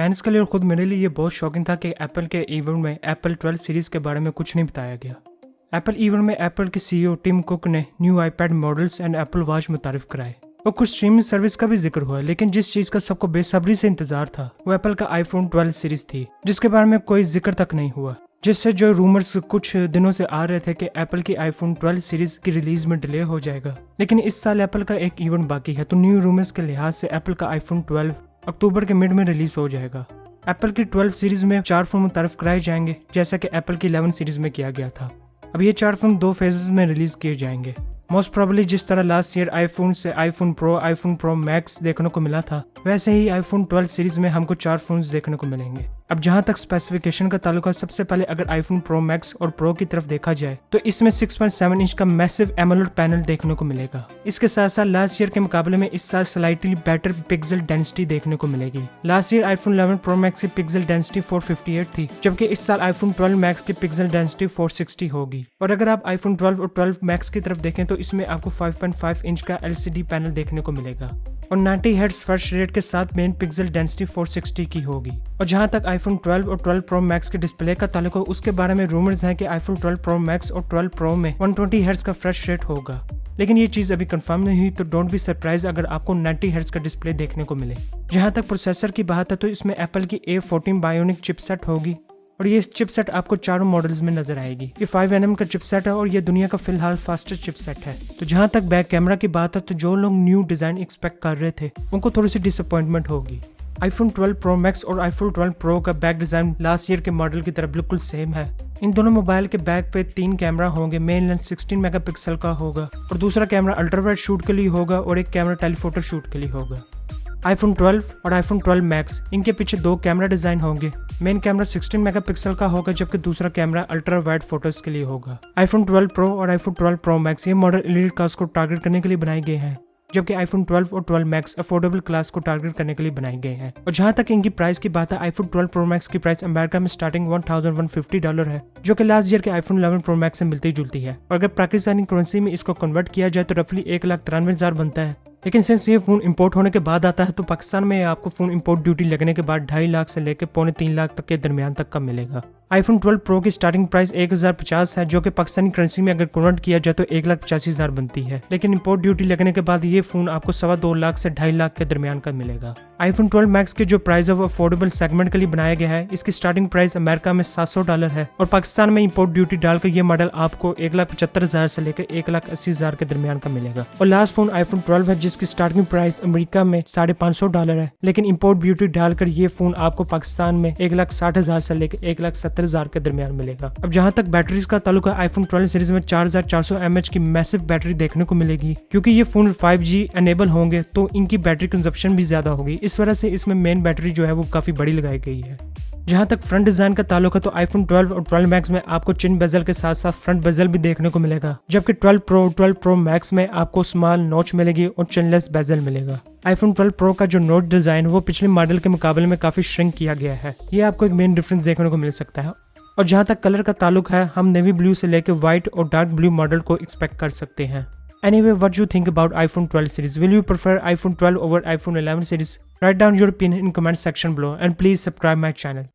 Fans के लिए और खुद मेरे लिए ये बहुत शॉकिंग था कि एप्पल के इवेंट में एप्पल 12 सीरीज के बारे में कुछ नहीं बताया गया। एप्पल इवेंट में एप्पल के सीईओ टिम कुक ने new iPad models and Apple Watch मुतारिफ कराए और कुछ स्ट्रीमिंग सर्विस का भी जिक्र हुआ, लेकिन जिस चीज का सबको बेसब्री से इंतजार था वो एप्पल का आईफोन 12 सीरीज थी, जिसके बारे में कोई जिक्र तक नहीं हुआ। जिससे जो रूमर्स कुछ दिनों से आ रहे थे कि एप्पल की आईफोन 12 सीरीज की रिलीज में डिले हो जाएगा, लेकिन इस साल एप्पल का एक इवेंट बाकी है, तो न्यू रूमर्स के लिहाज से एप्पल का आईफोन 12 अक्टूबर के मिड में रिलीज हो जाएगा। एप्पल की 12 सीरीज में 4 फोन मुतारिफ कराए जाएंगे, जैसा कि एप्पल की 11 सीरीज में किया गया था। अब ये 4 फोन 2 फेजेस में रिलीज किए जाएंगे। मोस्ट प्रोबेबली जिस तरह लास्ट ईयर आईफोन से आईफोन प्रो मैक्स देखने को मिला था, वैसे ही आईफोन 12 सीरीज में हमको 4 फोन देखने को मिलेंगे। अब जहां तक स्पेसिफिकेशन का ताल्लुक है, सबसे पहले अगर आईफोन प्रो मैक्स और प्रो की तरफ देखा जाए तो इसमें 6.7 इंच का मैसिव एमोलेड पैनल देखने को मिलेगा। इसके साथ साथ लास्ट ईयर के मुकाबले में इस साल स्लाइटली बेटर पिक्सल डेंसिटी देखने को मिलेगी। Last year iPhone 11 pro max की पिक्सल डेंसिटी 458 थी, जबकि इस साल आईफोन 12 मैक्स की पिक्सल डेंसिटी 460 होगी। और अगर आप आईफोन 12 और 12 मैक्स की तरफ देखें तो इसमें आपको 5.5 इंच का LCD पैनल देखने को मिलेगा और 90 हर्ट्ज फ्रेश रेट के साथ मेन पिक्सल डेंसिटी 460 की होगी। और जहां तक आईफोन 12 और 12 प्रो मैक्स के डिस्प्ले का ताल्लुक है, उसके बारे में रूमर्स हैं कि आईफोन 12 प्रो मैक्स और 12 प्रो में 120 हर्ट्ज का फ्रेश रेट होगा, लेकिन ये चीज अभी कंफर्म नहीं हुई, तो डोंट बी सरप्राइज अगर आपको 90 हर्ट्ज का डिस्प्ले देखने को मिले। जहां तक प्रोसेसर की बात है तो इसमें एप्पल की A14 बायोनिक चिपसेट होगी और ये चिपसेट आपको चारों मॉडल्स में नजर आएगी। ये 5nm का चिपसेट है और ये दुनिया का फिलहाल फास्टेस्ट चिपसेट है। तो जहां तक बैक कैमरा की बात है तो जो लोग न्यू डिजाइन एक्सपेक्ट कर रहे थे उनको थोड़ी सी डिसअपॉइंटमेंट होगी। आईफोन 12 प्रो मैक्स और आईफोन 12 प्रो का बैक डिजाइन लास्ट ईयर के मॉडल की तरह बिल्कुल सेम है। इन दोनों मोबाइल के बैक पे 3 कैमरा होंगे। मेन लेंस 16 मेगापिक्सल का होगा और दूसरा कैमरा अल्ट्रावाइड शूट के लिए होगा और एक कैमरा टेलीफोटो शूट के लिए होगा। आईफोन 12 और आईफोन 12 मैक्स इनके पीछे 2 कैमरा डिजाइन होंगे। मेन कैमरा 16 मेगापिक्सल का होगा, जबकि दूसरा कैमरा अल्ट्रा वाइड फोटोज के लिए होगा। आईफोन 12 प्रो और आईफोन 12 प्रो मैक्स ये मॉडल एलीट क्लास को टारगेट करने के लिए बनाए गए हैं, जबकि आईफोन 12 और 12 मैक्स अफोर्डेबल क्लास को टारगेट करने के लिए बनाए गए हैं। और जहां तक इनकी प्राइस की बात है, आईफोन 12 प्रो मैक्स की प्राइस अमेरिका में स्टार्टिंग $1150 है, जो कि लास्ट ईयर के आईफोन 11 प्रो मैक्स से मिलती जुलती है। और अगर पाकिस्तानी करेंसी में इसको कन्वर्ट किया जाए तो रफली 1,93,000 बनता है। लेकिन सिंस ये फोन इंपोर्ट होने के बाद आता है तो पाकिस्तान में आपको फोन इंपोर्ट ड्यूटी लगने के बाद 2.5 लाख से लेकर 2.25 लाख तक के दरमियान तक का मिलेगा। आईफोन 12 प्रो की स्टार्टिंग प्राइस 1050 है, जो कि पाकिस्तानी करेंसी में अगर कन्वर्ट किया जाए तो 1,85,000 बनती है। लेकिन इंपोर्ट ड्यूटी लगने के बाद ये फोन आपको 2.25 लाख से 2.5 लाख के दरमियान का मिलेगा। आईफोन 12 मैक्स के जो प्राइस है वो अफोर्डेबल सेगमेंट के लिए बनाया गया है। इसकी स्टार्टिंग प्राइस अमेरिका में $700 है और पाकिस्तान में इंपोर्ट ड्यूटी डालकर ये मॉडल आपको 1,75,000 से लेकर 1,80,000 के दरमियान का मिलेगा। और लास्ट फोन आईफोन 12 है, जिसकी स्टार्टिंग प्राइस अमेरिका में $550 है, लेकिन इंपोर्ट ड्यूटी डालकर ये फोन आपको पाकिस्तान में 1,60,000 से लेकर 1,70,000 के दरमियान मिलेगा। अब जहां तक बैटरीज का ताल्लुक है, आईफोन 12 सीरीज में 4400 mAh की मैसिव बैटरी देखने को मिलेगी। क्योंकि ये फोन 5G एनेबल होंगे तो इनकी बैटरी कंजप्शन भी ज्यादा होगी, इस वजह से इसमें मेन बैटरी जो है वो काफी बड़ी लगाई गई है। जहां तक फ्रंट डिजाइन का ताल्लुक है तो आईफोन 12 और 12 मैक्स में आपको चिन बेजल के साथ साथ फ्रंट बेजल भी देखने को मिलेगा, जबकि 12 प्रो और 12 प्रो मैक्स में आपको स्मॉल नोच मिलेगी और चिनलेस बेजल मिलेगा। आईफोन 12 प्रो का जो नोच डिजाइन वो पिछले मॉडल के मुकाबले में काफी श्रिंक किया गया है। ये आपको एक मेन डिफरेंस देखने को मिल सकता है। और जहां तक कलर का ताल्लुक है, हम नेवी ब्लू से लेकर व्हाइट और डार्क ब्लू मॉडल को एक्सपेक्ट कर सकते हैं। Anyway, what do you think about iPhone 12 series? Will you prefer iPhone 12 over iPhone 11 series? Write down your opinion in comment section below and please subscribe my channel.